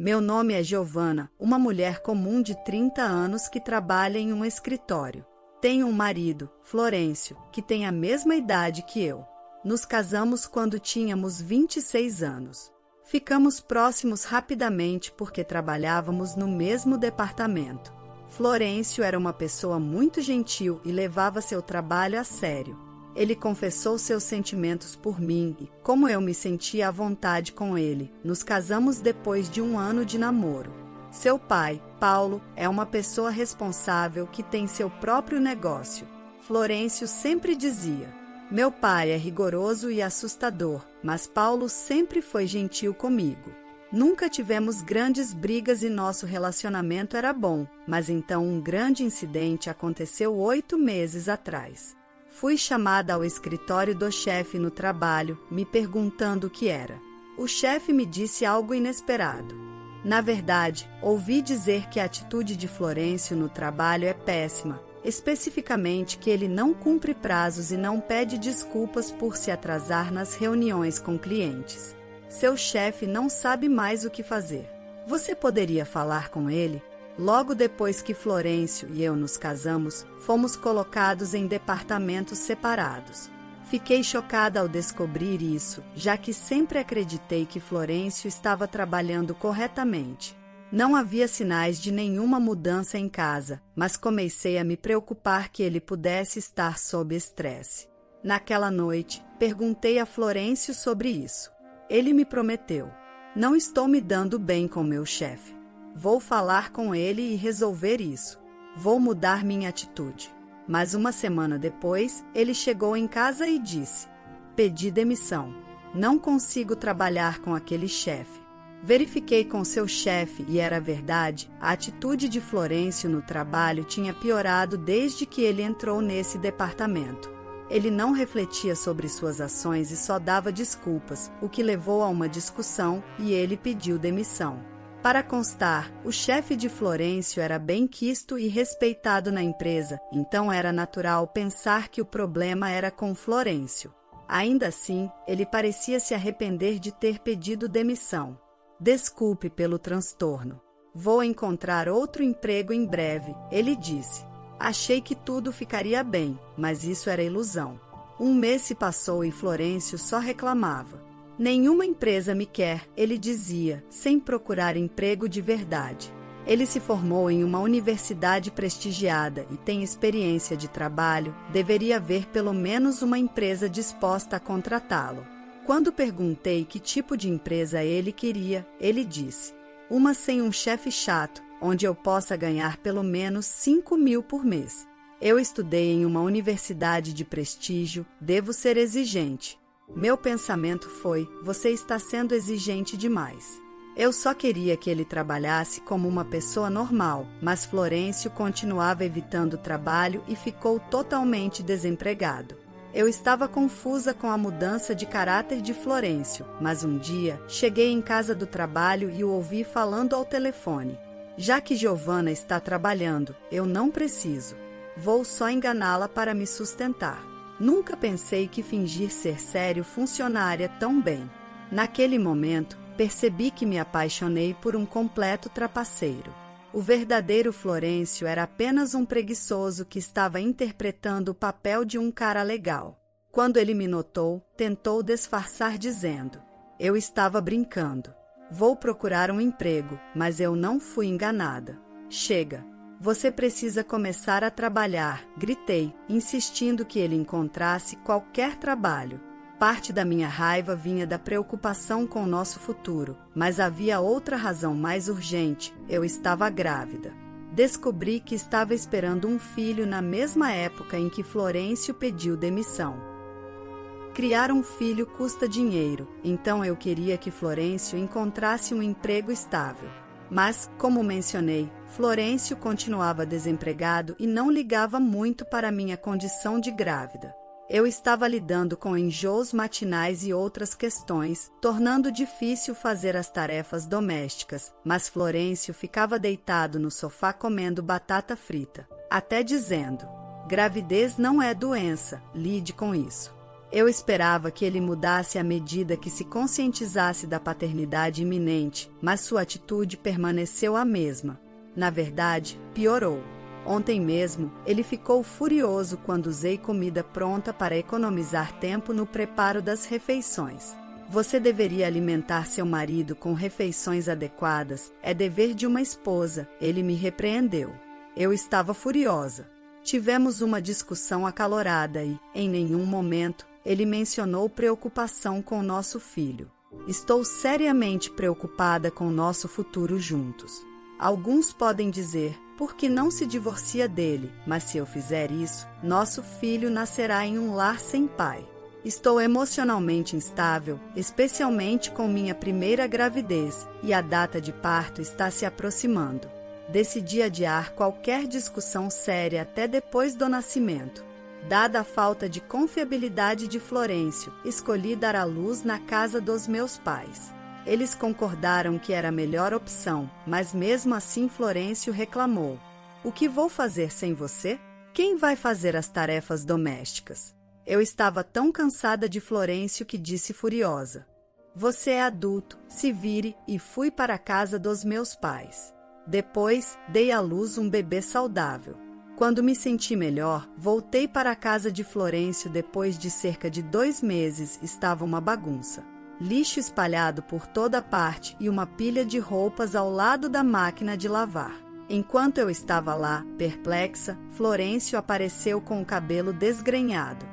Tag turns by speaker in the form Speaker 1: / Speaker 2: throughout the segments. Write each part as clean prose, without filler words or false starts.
Speaker 1: Meu nome é Giovana, uma mulher comum de 30 anos que trabalha em um escritório. Tenho um marido, Florencio, que tem a mesma idade que eu. Nos casamos quando tínhamos 26 anos. Ficamos próximos rapidamente porque trabalhávamos no mesmo departamento. Florencio era uma pessoa muito gentil e levava seu trabalho a sério. Ele confessou seus sentimentos por mim e, como eu me sentia à vontade com ele, nos casamos depois de 1 ano de namoro. Seu pai, Paulo, é uma pessoa responsável que tem seu próprio negócio. Florencio sempre dizia: meu pai é rigoroso e assustador, mas Paulo sempre foi gentil comigo. Nunca tivemos grandes brigas e nosso relacionamento era bom, mas então um grande incidente aconteceu 8 meses atrás. Fui chamada ao escritório do chefe no trabalho, me perguntando o que era. O chefe me disse algo inesperado. Na verdade, ouvi dizer que a atitude de Florencio no trabalho é péssima, especificamente que ele não cumpre prazos e não pede desculpas por se atrasar nas reuniões com clientes. Seu chefe não sabe mais o que fazer. Você poderia falar com ele? Logo depois que Florencio e eu nos casamos, fomos colocados em departamentos separados. Fiquei chocada ao descobrir isso, já que sempre acreditei que Florencio estava trabalhando corretamente. Não havia sinais de nenhuma mudança em casa, mas comecei a me preocupar que ele pudesse estar sob estresse. Naquela noite, perguntei a Florencio sobre isso. Ele me prometeu: não estou me dando bem com meu chefe. Vou falar com ele e resolver isso. Vou mudar minha atitude. Mas 1 semana depois, ele chegou em casa e disse: pedi demissão. Não consigo trabalhar com aquele chefe. Verifiquei com seu chefe e era verdade, a atitude de Florencio no trabalho tinha piorado desde que ele entrou nesse departamento. Ele não refletia sobre suas ações e só dava desculpas, o que levou a uma discussão e ele pediu demissão. Para constar, o chefe de Florencio era bem-quisto e respeitado na empresa, então era natural pensar que o problema era com Florencio. Ainda assim, ele parecia se arrepender de ter pedido demissão. Desculpe pelo transtorno. Vou encontrar outro emprego em breve, ele disse. Achei que tudo ficaria bem, mas isso era ilusão. 1 mês se passou e Florencio só reclamava. Nenhuma empresa me quer, ele dizia, sem procurar emprego de verdade. Ele se formou em uma universidade prestigiada e tem experiência de trabalho, deveria haver pelo menos uma empresa disposta a contratá-lo. Quando perguntei que tipo de empresa ele queria, ele disse: uma sem um chefe chato, onde eu possa ganhar pelo menos 5.000 por mês. Eu estudei em uma universidade de prestígio, devo ser exigente. Meu pensamento foi: você está sendo exigente demais. Eu só queria que ele trabalhasse como uma pessoa normal, mas Florencio continuava evitando o trabalho e ficou totalmente desempregado. Eu estava confusa com a mudança de caráter de Florencio, mas um dia cheguei em casa do trabalho e o ouvi falando ao telefone. Já que Giovana está trabalhando, eu não preciso. Vou só enganá-la para me sustentar. Nunca pensei que fingir ser sério funcionaria tão bem. Naquele momento, percebi que me apaixonei por um completo trapaceiro. O verdadeiro Florencio era apenas um preguiçoso que estava interpretando o papel de um cara legal. Quando ele me notou, tentou disfarçar dizendo: eu estava brincando. Vou procurar um emprego, mas eu não fui enganada. Chega. Você precisa começar a trabalhar, gritei, insistindo que ele encontrasse qualquer trabalho. Parte da minha raiva vinha da preocupação com o nosso futuro, mas havia outra razão mais urgente: eu estava grávida. Descobri que estava esperando um filho na mesma época em que Florencio pediu demissão. Criar um filho custa dinheiro, então eu queria que Florencio encontrasse um emprego estável. Mas, como mencionei, Florencio continuava desempregado e não ligava muito para minha condição de grávida. Eu estava lidando com enjoos matinais e outras questões, tornando difícil fazer as tarefas domésticas, mas Florencio ficava deitado no sofá comendo batata frita, até dizendo: gravidez não é doença, lide com isso. Eu esperava que ele mudasse à medida que se conscientizasse da paternidade iminente, mas sua atitude permaneceu a mesma. Na verdade, piorou. Ontem mesmo, ele ficou furioso quando usei comida pronta para economizar tempo no preparo das refeições. Você deveria alimentar seu marido com refeições adequadas, é dever de uma esposa, ele me repreendeu. Eu estava furiosa. Tivemos uma discussão acalorada e, em nenhum momento, ele mencionou preocupação com nosso filho. Estou seriamente preocupada com nosso futuro juntos. Alguns podem dizer, por que não se divorcia dele? Mas se eu fizer isso, nosso filho nascerá em um lar sem pai. Estou emocionalmente instável, especialmente com minha primeira gravidez, e a data de parto está se aproximando. Decidi adiar qualquer discussão séria até depois do nascimento. Dada a falta de confiabilidade de Florencio, escolhi dar à luz na casa dos meus pais. Eles concordaram que era a melhor opção, mas mesmo assim Florencio reclamou. O que vou fazer sem você? Quem vai fazer as tarefas domésticas? Eu estava tão cansada de Florencio que disse furiosa. Você é adulto, se vire, e fui para a casa dos meus pais. Depois, dei à luz um bebê saudável. Quando me senti melhor, voltei para a casa de Florencio depois de cerca de 2 meses, estava uma bagunça. Lixo espalhado por toda parte e uma pilha de roupas ao lado da máquina de lavar. Enquanto eu estava lá, perplexa, Florencio apareceu com o cabelo desgrenhado.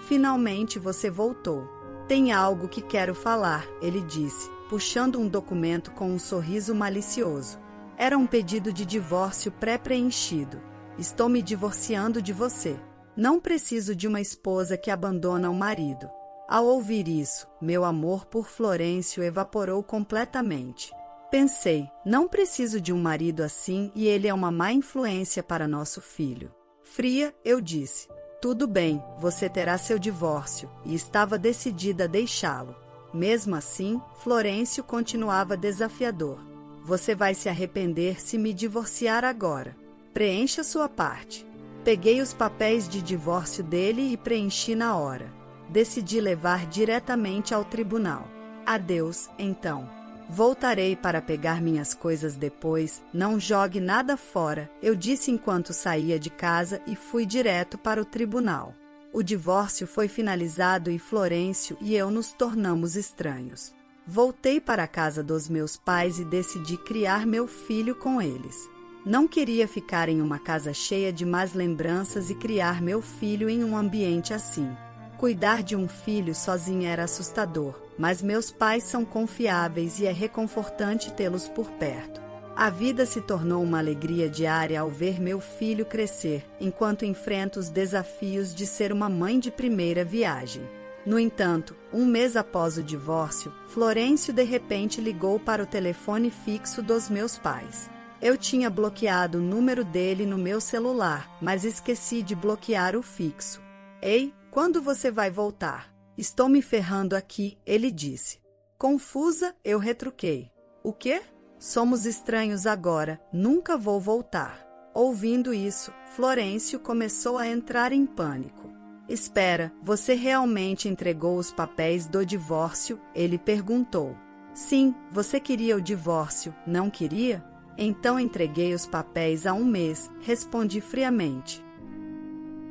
Speaker 1: Finalmente você voltou. Tem algo que quero falar, ele disse, puxando um documento com um sorriso malicioso. Era um pedido de divórcio pré-preenchido. Estou me divorciando de você. Não preciso de uma esposa que abandona o marido. Ao ouvir isso, meu amor por Florencio evaporou completamente. Pensei, não preciso de um marido assim e ele é uma má influência para nosso filho. Fria, eu disse. Tudo bem, você terá seu divórcio, e estava decidida a deixá-lo. Mesmo assim, Florencio continuava desafiador. Você vai se arrepender se me divorciar agora. Preencha sua parte. Peguei os papéis de divórcio dele e preenchi na hora. Decidi levar diretamente ao tribunal. Adeus, então. Voltarei para pegar minhas coisas depois, não jogue nada fora, eu disse enquanto saía de casa e fui direto para o tribunal. O divórcio foi finalizado e Florencio e eu nos tornamos estranhos. Voltei para a casa dos meus pais e decidi criar meu filho com eles. Não queria ficar em uma casa cheia de más lembranças e criar meu filho em um ambiente assim. Cuidar de um filho sozinha era assustador, mas meus pais são confiáveis e é reconfortante tê-los por perto. A vida se tornou uma alegria diária ao ver meu filho crescer, enquanto enfrento os desafios de ser uma mãe de primeira viagem. No entanto, 1 mês após o divórcio, Florencio de repente ligou para o telefone fixo dos meus pais. Eu tinha bloqueado o número dele no meu celular, mas esqueci de bloquear o fixo. Ei, quando você vai voltar? Estou me ferrando aqui, ele disse. Confusa, eu retruquei. O quê? Somos estranhos agora, nunca vou voltar. Ouvindo isso, Florencio começou a entrar em pânico. Espera, você realmente entregou os papéis do divórcio? Ele perguntou. Sim, você queria o divórcio, não queria? Então entreguei os papéis há 1 mês, respondi friamente.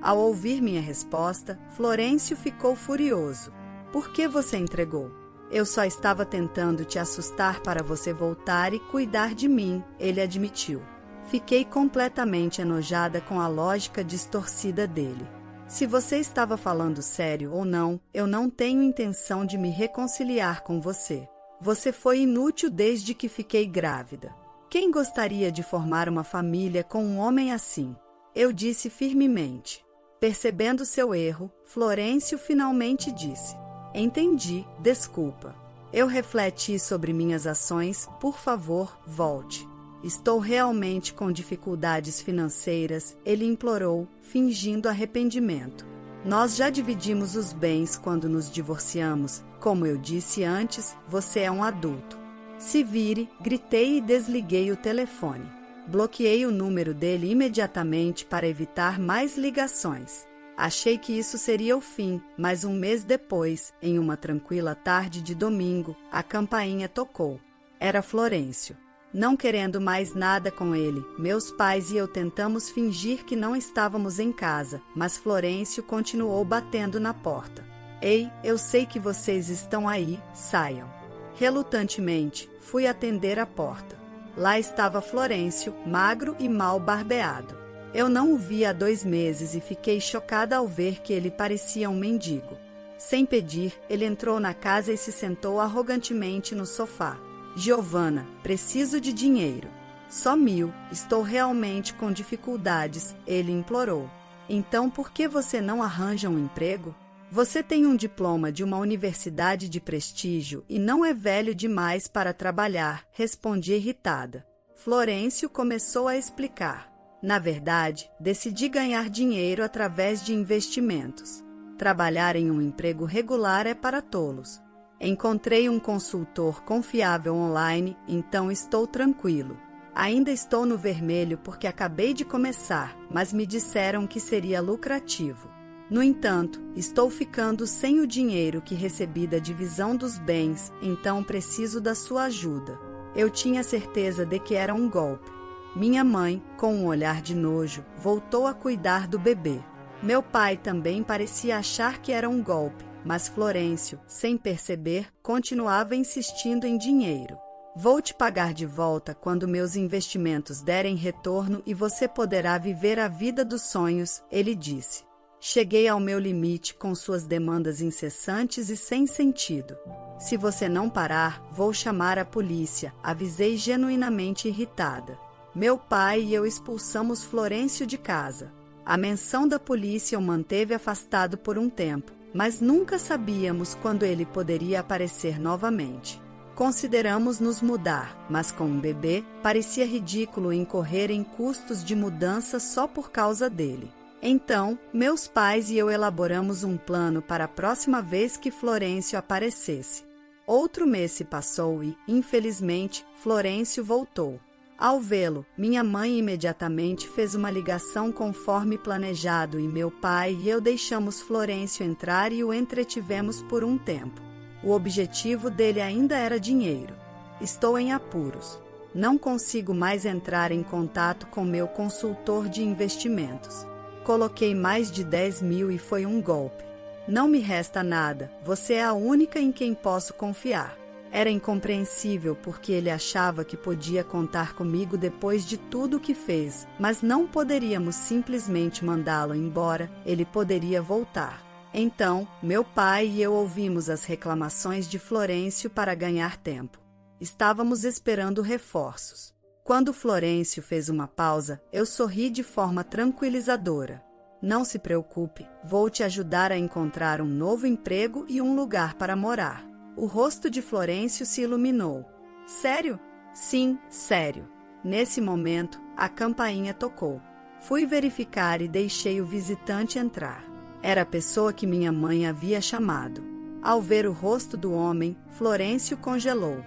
Speaker 1: Ao ouvir minha resposta, Florencio ficou furioso. Por que você entregou? Eu só estava tentando te assustar para você voltar e cuidar de mim, ele admitiu. Fiquei completamente enojada com a lógica distorcida dele. Se você estava falando sério ou não, eu não tenho intenção de me reconciliar com você. Você foi inútil desde que fiquei grávida. Quem gostaria de formar uma família com um homem assim? Eu disse firmemente. Percebendo seu erro, Florencio finalmente disse. Entendi, desculpa. Eu refleti sobre minhas ações, por favor, volte. Estou realmente com dificuldades financeiras, ele implorou, fingindo arrependimento. Nós já dividimos os bens quando nos divorciamos. Como eu disse antes, você é um adulto. Se vire, gritei e desliguei o telefone. Bloqueei o número dele imediatamente para evitar mais ligações. Achei que isso seria o fim, mas um mês depois, em uma tranquila tarde de domingo, a campainha tocou. Era Florêncio. Não querendo mais nada com ele, meus pais e eu tentamos fingir que não estávamos em casa, mas Florêncio continuou batendo na porta. Ei, eu sei que vocês estão aí, saiam. Relutantemente, fui atender a porta. Lá estava Florêncio, magro e mal barbeado. Eu não o via há 2 meses e fiquei chocada ao ver que ele parecia um mendigo. Sem pedir, ele entrou na casa e se sentou arrogantemente no sofá. Giovana, preciso de dinheiro. Só 1.000, estou realmente com dificuldades, ele implorou. Então por que você não arranja um emprego? Você tem um diploma de uma universidade de prestígio e não é velho demais para trabalhar, respondi irritada. Florêncio começou a explicar. Na verdade, decidi ganhar dinheiro através de investimentos. Trabalhar em um emprego regular é para tolos. Encontrei um consultor confiável online, então estou tranquilo. Ainda estou no vermelho porque acabei de começar, mas me disseram que seria lucrativo. No entanto, estou ficando sem o dinheiro que recebi da divisão dos bens, então preciso da sua ajuda. Eu tinha certeza de que era um golpe. Minha mãe, com um olhar de nojo, voltou a cuidar do bebê. Meu pai também parecia achar que era um golpe, mas Florêncio, sem perceber, continuava insistindo em dinheiro. Vou te pagar de volta quando meus investimentos derem retorno e você poderá viver a vida dos sonhos, ele disse. Cheguei ao meu limite com suas demandas incessantes e sem sentido. Se você não parar, vou chamar a polícia, avisei genuinamente irritada. Meu pai e eu expulsamos Florêncio de casa. A menção da polícia o manteve afastado por um tempo, mas nunca sabíamos quando ele poderia aparecer novamente. Consideramos nos mudar, mas com um bebê, parecia ridículo incorrer em custos de mudança só por causa dele. Então, meus pais e eu elaboramos um plano para a próxima vez que Florêncio aparecesse. Outro mês se passou e, infelizmente, Florêncio voltou. Ao vê-lo, minha mãe imediatamente fez uma ligação conforme planejado e meu pai e eu deixamos Florêncio entrar e o entretivemos por um tempo. O objetivo dele ainda era dinheiro. Estou em apuros. Não consigo mais entrar em contato com meu consultor de investimentos. Coloquei mais de 10.000 e foi um golpe. Não me resta nada, você é a única em quem posso confiar. Era incompreensível porque ele achava que podia contar comigo depois de tudo o que fez, mas não poderíamos simplesmente mandá-lo embora, ele poderia voltar. Então, meu pai e eu ouvimos as reclamações de Florêncio para ganhar tempo. Estávamos esperando reforços. Quando Florêncio fez uma pausa, eu sorri de forma tranquilizadora. Não se preocupe, vou te ajudar a encontrar um novo emprego e um lugar para morar. O rosto de Florêncio se iluminou. Sério? Sim, sério. Nesse momento, a campainha tocou. Fui verificar e deixei o visitante entrar. Era a pessoa que minha mãe havia chamado. Ao ver o rosto do homem, Florêncio congelou.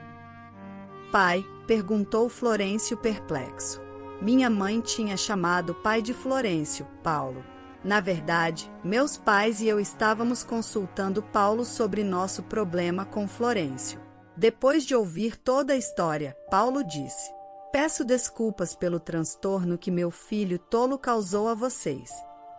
Speaker 1: Pai? Perguntou Florêncio perplexo. Minha mãe tinha chamado o pai de Florêncio, Paulo. Na verdade, meus pais e eu estávamos consultando Paulo sobre nosso problema com Florêncio. Depois de ouvir toda a história, Paulo disse: Peço desculpas pelo transtorno que meu filho tolo causou a vocês.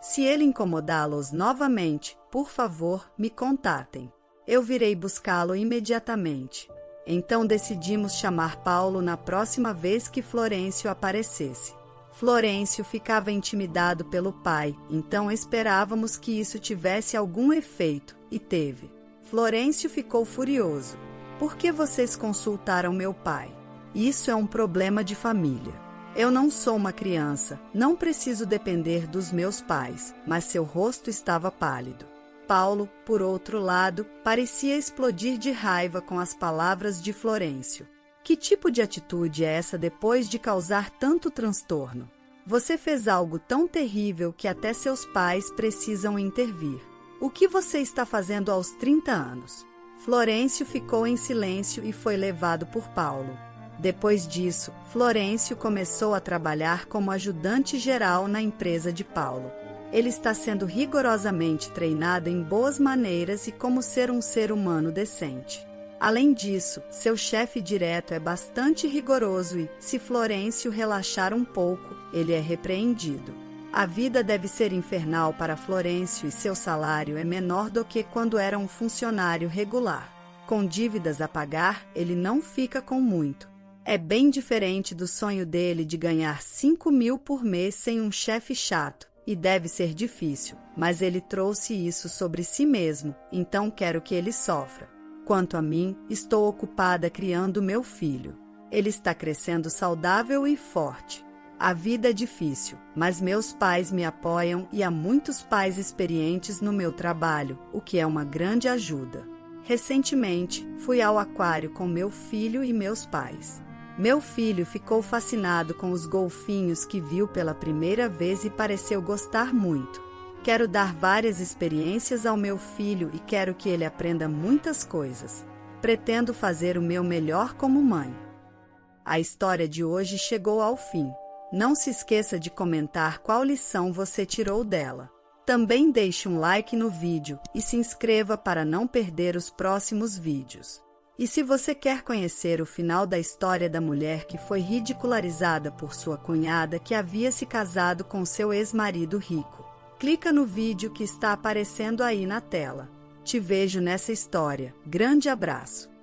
Speaker 1: Se ele incomodá-los novamente, por favor, me contatem. Eu virei buscá-lo imediatamente. Então decidimos chamar Paulo na próxima vez que Florêncio aparecesse. Florêncio ficava intimidado pelo pai, então esperávamos que isso tivesse algum efeito, e teve. Florêncio ficou furioso. Por que vocês consultaram meu pai? Isso é um problema de família. Eu não sou uma criança, não preciso depender dos meus pais, mas seu rosto estava pálido. Paulo, por outro lado, parecia explodir de raiva com as palavras de Florêncio. Que tipo de atitude é essa depois de causar tanto transtorno? Você fez algo tão terrível que até seus pais precisam intervir. O que você está fazendo aos 30 anos? Florêncio ficou em silêncio e foi levado por Paulo. Depois disso, Florêncio começou a trabalhar como ajudante geral na empresa de Paulo. Ele está sendo rigorosamente treinado em boas maneiras e como ser um ser humano decente. Além disso, seu chefe direto é bastante rigoroso e, se Florencio relaxar um pouco, ele é repreendido. A vida deve ser infernal para Florencio e seu salário é menor do que quando era um funcionário regular. Com dívidas a pagar, ele não fica com muito. É bem diferente do sonho dele de ganhar 5.000 por mês sem um chefe chato, e deve ser difícil, mas ele trouxe isso sobre si mesmo, então quero que ele sofra. Quanto a mim, estou ocupada criando meu filho. Ele está crescendo saudável e forte. A vida é difícil, mas meus pais me apoiam e há muitos pais experientes no meu trabalho, o que é uma grande ajuda. Recentemente, fui ao aquário com meu filho e meus pais. Meu filho ficou fascinado com os golfinhos que viu pela primeira vez e pareceu gostar muito. Quero dar várias experiências ao meu filho e quero que ele aprenda muitas coisas. Pretendo fazer o meu melhor como mãe. A história de hoje chegou ao fim. Não se esqueça de comentar qual lição você tirou dela. Também deixe um like no vídeo e se inscreva para não perder os próximos vídeos. E se você quer conhecer o final da história da mulher que foi ridicularizada por sua cunhada que havia se casado com seu ex-marido rico, clica no vídeo que está aparecendo aí na tela. Te vejo nessa história. Grande abraço!